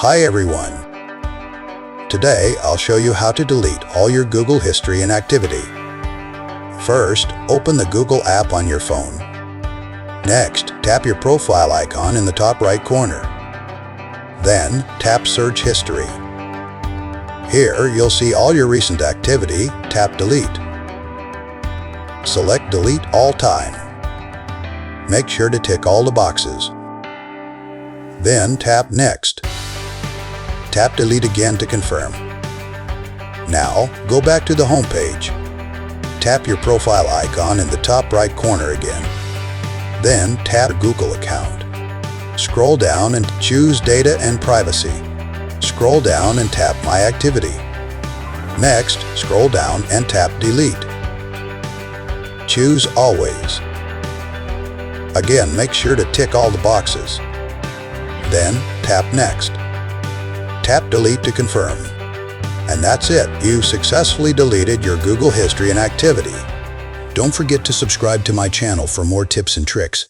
Hi everyone! Today I'll show you how to delete all your Google history and activity. First, open the Google app on your phone. Next, tap your profile icon in the top right corner. Then, tap Search History. Here, you'll see all your recent activity. Tap Delete. Select Delete All Time. Make sure to tick all the boxes. Then, tap Next. Tap Delete again to confirm. Now, go back to the home page. Tap your profile icon in the top right corner again. Then, tap Google account. Scroll down and choose Data and Privacy. Scroll down and tap My Activity. Next, scroll down and tap Delete. Choose Always. Again, make sure to tick all the boxes. Then, tap Next. Tap Delete to confirm. And that's it. You successfully deleted your Google history and activity. Don't forget to subscribe to my channel for more tips and tricks.